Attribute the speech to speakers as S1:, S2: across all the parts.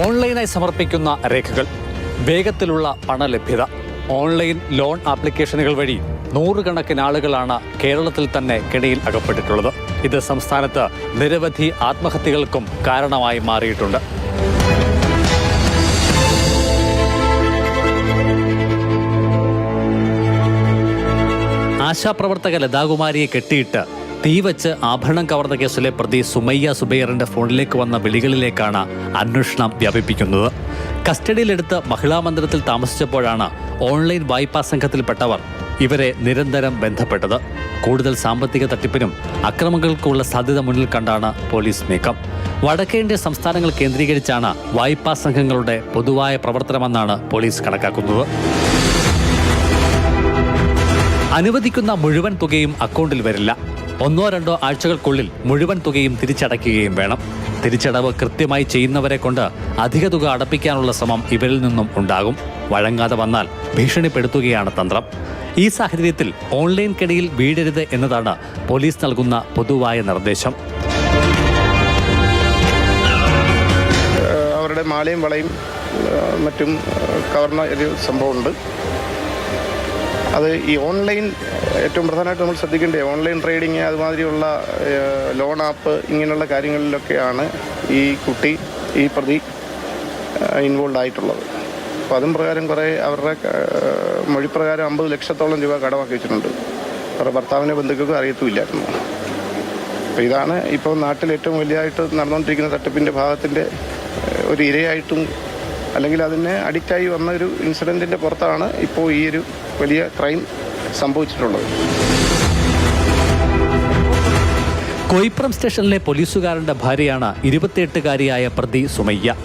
S1: ഓൺലൈനായി സമർപ്പിക്കുന്ന രേഖകൾ, വേഗത്തിലുള്ള പണലഭ്യത, ഓൺലൈൻ ലോൺ ആപ്ലിക്കേഷനുകൾ വഴി നൂറുകണക്കിന് ആളുകളാണ് കേരളത്തിൽ തന്നെ കെണിയിൽ അകപ്പെട്ടിട്ടുള്ളത്. ഇത് സംസ്ഥാനത്ത് നിരവധി ആത്മഹത്യകൾക്കും കാരണമായി മാറിയിട്ടുണ്ട്. ആശാപ്രവർത്തക ലതാകുമാരിയെ കെട്ടിയിട്ട് തീവച്ച് ആഭരണം കവർന്ന കേസിലെ പ്രതി സുമയ്യ സുബൈറിന്റെ ഫോണിലേക്ക് വന്ന വിളികളിലേക്കാണ് അന്വേഷണം വ്യാപിപ്പിക്കുന്നത്. കസ്റ്റഡിയിലെടുത്ത് മഹിളാ മന്ദിരത്തിൽ താമസിച്ചപ്പോഴാണ് ഓൺലൈൻ വായ്പാ സംഘത്തിൽപ്പെട്ടവർ ഇവരെ നിരന്തരം ബന്ധപ്പെട്ടത്. കൂടുതൽ സാമ്പത്തിക തട്ടിപ്പിനും അക്രമങ്ങൾക്കുള്ള സാധ്യത മുന്നിൽ കണ്ടാണ് പോലീസ് നീക്കം. വടക്കേ ഇന്ത്യ സംസ്ഥാനങ്ങൾ കേന്ദ്രീകരിച്ചാണ് വായ്പാ സംഘങ്ങളുടെ പൊതുവായ പ്രവർത്തനമെന്നാണ് പോലീസ് കണക്കാക്കുന്നത്. അനുവദിക്കുന്ന മുഴുവൻ തുകയും അക്കൗണ്ടിൽ വരില്ല. 1-2 ആഴ്ചകൾക്കുള്ളിൽ മുഴുവൻ തുകയും തിരിച്ചടയ്ക്കുകയും വേണം. തിരിച്ചടവ് കൃത്യമായി ചെയ്യുന്നവരെ കൊണ്ട് അധിക തുക അടപ്പിക്കാനുള്ള ശ്രമം ഇവരിൽ നിന്നും ഉണ്ടാകും. വഴങ്ങാതെ വന്നാൽ ഭീഷണിപ്പെടുത്തുകയാണ് തന്ത്രം. ഈ സാഹചര്യത്തിൽ ഓൺലൈൻ കെണിയിൽ വീഴരുത് എന്നതാണ് പോലീസ് നൽകുന്ന പൊതുവായ നിർദ്ദേശം.
S2: അവരുടെ മാലയും വളയും മറ്റും കവർന്ന ഒരു സംഭവമുണ്ട്. അത് ഈ ഓൺലൈൻ ഏറ്റവും പ്രധാനമായിട്ട് നമ്മൾ ശ്രദ്ധിക്കേണ്ടത് ഓൺലൈൻ ട്രേഡിങ്, അതുമാതിരിയുള്ള ലോൺ ആപ്പ്, ഇങ്ങനെയുള്ള കാര്യങ്ങളിലൊക്കെയാണ് ഈ പ്രതി ഇൻവോൾവ് ആയിട്ടുള്ളത്. അപ്പോൾ അതും പ്രകാരം കുറേ അവരുടെ മൊഴിപ്രകാരം 50 ലക്ഷത്തോളം രൂപ കടമാക്കി വെച്ചിട്ടുണ്ട്. അവരുടെ ഭർത്താവിനെ ബന്ധുക്കൾക്ക് അറിയത്തുമില്ലായിരുന്നു. അപ്പോൾ ഇതാണ് ഇപ്പോൾ നാട്ടിൽ ഏറ്റവും വലിയതായിട്ട് നടന്നുകൊണ്ടിരിക്കുന്ന തട്ടിപ്പിൻ്റെ ഭാഗത്തിൻ്റെ ഒരു ഇരയായിട്ടും അല്ലെങ്കിൽ അതിനെ അഡിക്റ്റായി വന്ന ഒരു ഇൻസിഡൻറ്റിൻ്റെ പുറത്താണ് ഇപ്പോൾ ഈ ഒരു വലിയ ക്രൈം സംഭവിച്ചിട്ടുള്ളത്.
S1: കോയിപ്പുറം സ്റ്റേഷനിലെ പോലീസുകാരന്റെ ഭാര്യയാണ് 28-കാരിയായ പ്രതി സുമയ്യ.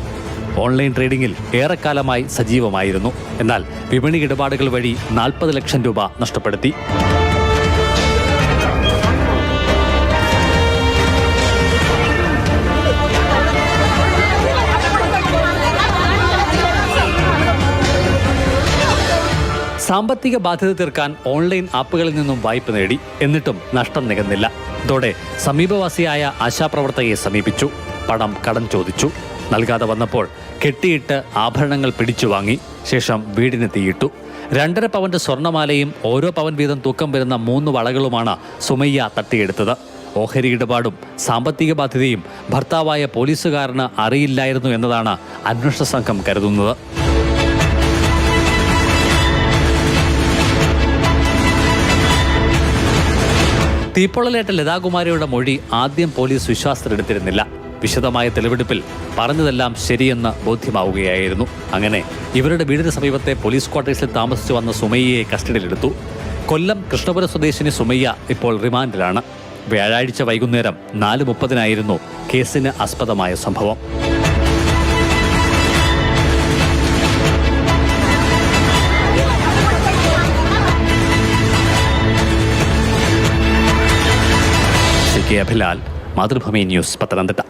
S1: ഓൺലൈൻ ട്രേഡിംഗിൽ ഏറെക്കാലമായി സജീവമായിരുന്നു. എന്നാൽ വിപണി ഇടപാടുകൾ വഴി 40 ലക്ഷം രൂപ നഷ്ടപ്പെടുത്തി. സാമ്പത്തിക ബാധ്യത തീർക്കാൻ ഓൺലൈൻ ആപ്പുകളിൽ നിന്നും വായ്പ നേടി. എന്നിട്ടും നഷ്ടം നികന്നില്ല. ഇതോടെ സമീപവാസിയായ ആശാപ്രവർത്തകയെ സമീപിച്ചു. പണം കടം ചോദിച്ചു. നൽകാതെ വന്നപ്പോൾ കെട്ടിയിട്ട് ആഭരണങ്ങൾ പിടിച്ചു വാങ്ങി. ശേഷം വീടിന് തീയിട്ടു. 2.5 പവന്റെ സ്വർണ്ണമാലയും ഓരോ പവൻ വീതം തൂക്കം വരുന്ന 3 വളകളുമാണ് സുമയ്യ തട്ടിയെടുത്തത്. ഓഹരി ഇടപാടും സാമ്പത്തിക ബാധ്യതയും ഭർത്താവായ പോലീസുകാരന് അറിയില്ലായിരുന്നു എന്നതാണ് അന്വേഷണ സംഘം കരുതുന്നത്. തീപ്പൊള്ളലേറ്റ ലതാകുമാരിയുടെ മൊഴി ആദ്യം പോലീസ് വിശ്വാസത്തിലെടുത്തിരുന്നില്ല. വിശദമായ തെളിവെടുപ്പിൽ പറഞ്ഞതെല്ലാം ശരിയെന്ന് ബോധ്യമാവുകയായിരുന്നു. അങ്ങനെ ഇവരുടെ വീടിന് സമീപത്തെ പോലീസ് ക്വാർട്ടേഴ്സിൽ താമസിച്ചു വന്ന സുമയ്യയെ കസ്റ്റഡിയിലെടുത്തു. കൊല്ലം കൃഷ്ണപുരം സ്വദേശിനി സുമയ്യ ഇപ്പോൾ റിമാൻഡിലാണ്. വ്യാഴാഴ്ച വൈകുന്നേരം 4:30 കേസിന് ആസ്പദമായ സംഭവം. അഭിലാൽ, മാതൃഭൂമി ന്യൂസ്, പത്തനംതിട്ട.